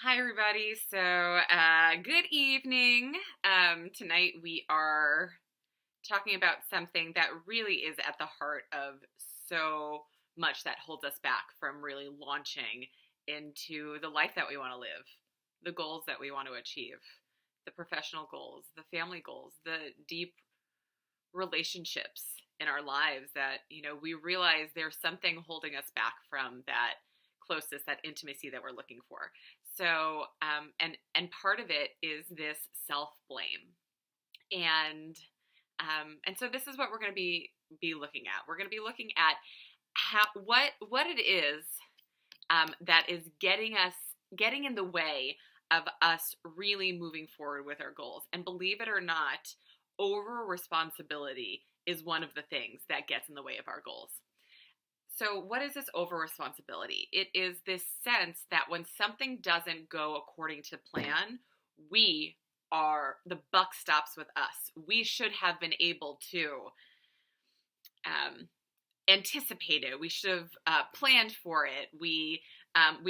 Hi, everybody. Good evening. Tonight we are talking about something that really is at the heart of so much that holds us back from really launching into the life that we want to live, the goals that we want to achieve, the professional goals, the family goals, the deep relationships in our lives that, we realize there's something holding us back from that closeness, that intimacy that we're looking for. And part of it is this self blame, and so this is what we're going to be looking at. We're going to be looking at what it is that is getting in the way of us really moving forward with our goals. And believe it or not, over responsibility is one of the things that gets in the way of our goals. So what is this over responsibility? It is this sense that when something doesn't go according to plan, the buck stops with us. We should have been able to anticipate it. We should have planned for it. We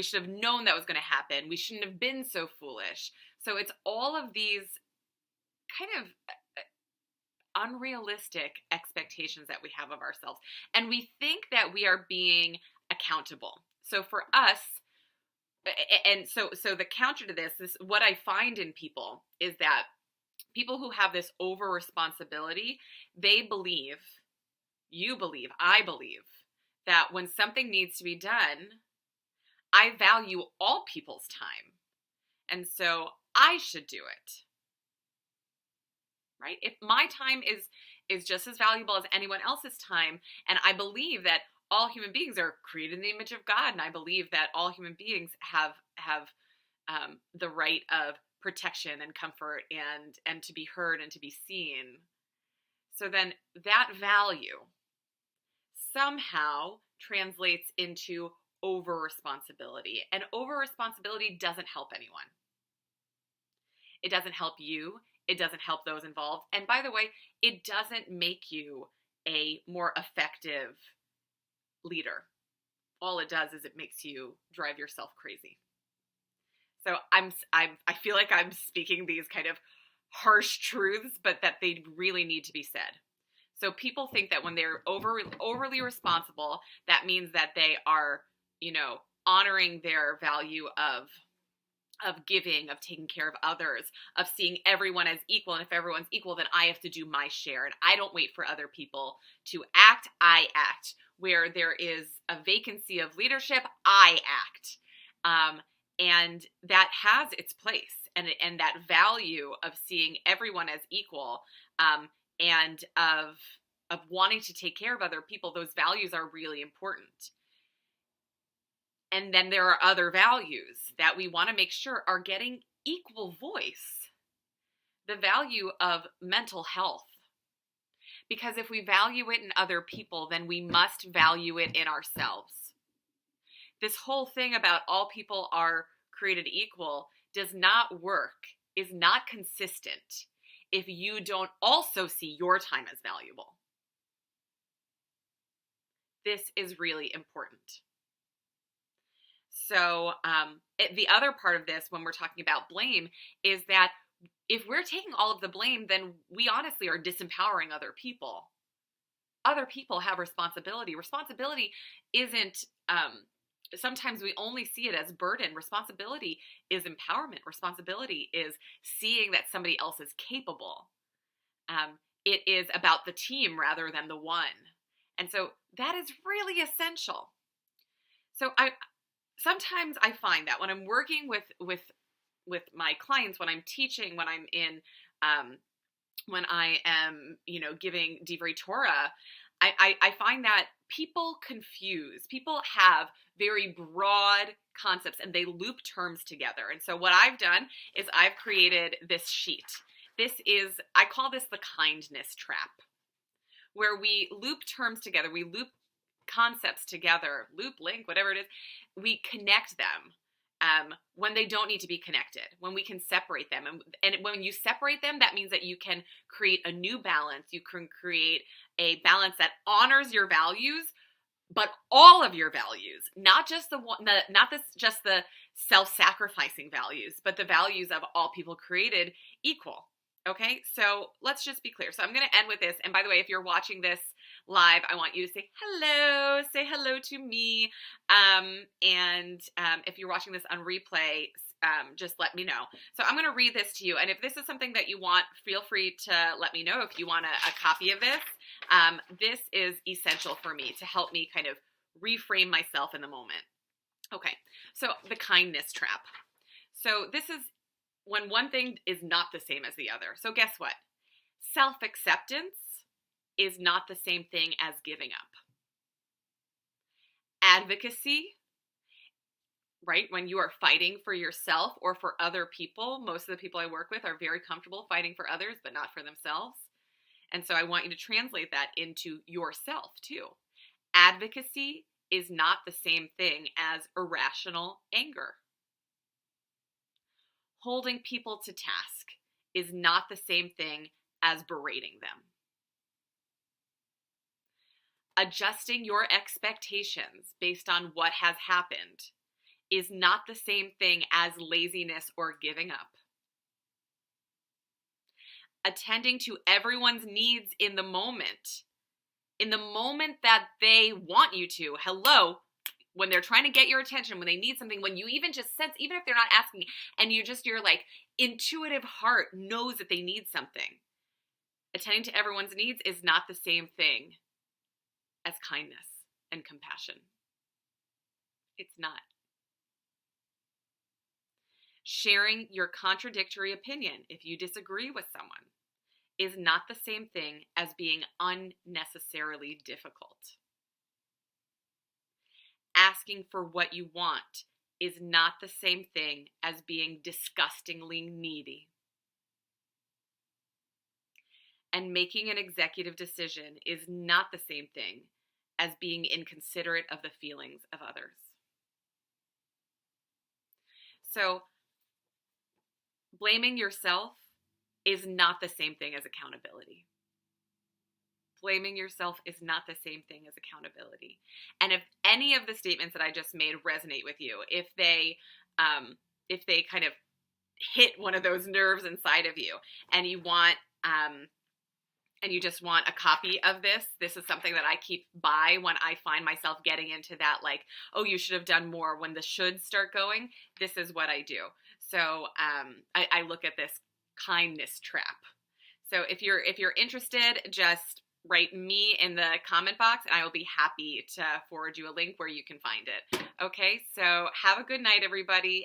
should have known that was going to happen. We shouldn't have been so foolish. So it's all of these kind of unrealistic expectations that we have of ourselves. And we think that we are being accountable. So for us, and so the counter to this, what I find in people is that people who have this over responsibility, I believe that when something needs to be done, I value all people's time. And so I should do it. Right? If my time is just as valuable as anyone else's time, and I believe that all human beings are created in the image of God, and I believe that all human beings have the right of protection and comfort and to be heard and to be seen. So then that value somehow translates into over responsibility, and over responsibility doesn't help anyone. It doesn't help you. It doesn't help those involved. And by the way, it doesn't make you a more effective leader. All it does is it makes you drive yourself crazy. So I feel like I'm speaking these kind of harsh truths, but that they really need to be said. So people think that when they're overly responsible, that means that they are, honoring their value of giving, of taking care of others, of seeing everyone as equal. And if everyone's equal, then I have to do my share. And I don't wait for other people to act, I act. Where there is a vacancy of leadership, I act. And that has its place. And that value of seeing everyone as equal, and of wanting to take care of other people, those values are really important. And then there are other values that we want to make sure are getting equal voice. The value of mental health. Because if we value it in other people, then we must value it in ourselves. This whole thing about all people are created equal does not work, is not consistent, if you don't also see your time as valuable. This is really important. So the other part of this, when we're talking about blame, is that if we're taking all of the blame, then we honestly are disempowering other people. Other people have responsibility. Responsibility isn't, sometimes we only see it as burden. Responsibility is empowerment. Responsibility is seeing that somebody else is capable. It is about the team rather than the one. And so that is really essential. So sometimes I find that when I'm working with my clients, when I'm teaching, when I'm in, when I am, giving Divrei Torah, I find that people have very broad concepts and they loop terms together. And so what I've done is I've created this sheet. I call this the kindness trap, where we loop terms together. We loop concepts together, loop, link, whatever it is, we connect them when they don't need to be connected, when we can separate them. And when you separate them, that means that you can create a new balance. You can create a balance that honors your values, but all of your values, not just just the self-sacrificing values, but the values of all people created equal. Okay, so let's just be clear. So I'm going to end with this. And by the way, if you're watching this live, I want you to say hello to me. If you're watching this on replay, just let me know. So I'm going to read this to you. And if this is something that you want, feel free to let me know if you want a copy of this. This is essential for me to help me kind of reframe myself in the moment. Okay, so the kindness trap. So this is when one thing is not the same as the other. So guess what? Self-acceptance is not the same thing as giving up. Advocacy, right? When you are fighting for yourself or for other people, most of the people I work with are very comfortable fighting for others, but not for themselves. And so I want you to translate that into yourself too. Advocacy is not the same thing as irrational anger. Holding people to task is not the same thing as berating them. Adjusting your expectations based on what has happened is not the same thing as laziness or giving up. Attending to everyone's needs in the moment that they want you to. Hello, when they're trying to get your attention, when they need something, when you even just sense, even if they're not asking, and your like intuitive heart knows that they need something. Attending to everyone's needs is not the same thing as kindness and compassion. It's not. Sharing your contradictory opinion if you disagree with someone is not the same thing as being unnecessarily difficult. Asking for what you want is not the same thing as being disgustingly needy. And making an executive decision is not the same thing as being inconsiderate of the feelings of others. So, blaming yourself is not the same thing as accountability. Blaming yourself is not the same thing as accountability. And if any of the statements that I just made resonate with you, if they kind of hit one of those nerves inside of you, and you just want a copy of this, this is something that I keep by when I find myself getting into that, like, oh, you should have done more. When the shoulds start going, this is what I do. So I look at this kindness trap. So if you're interested, just write me in the comment box and I will be happy to forward you a link where you can find it. Okay, so have a good night, everybody.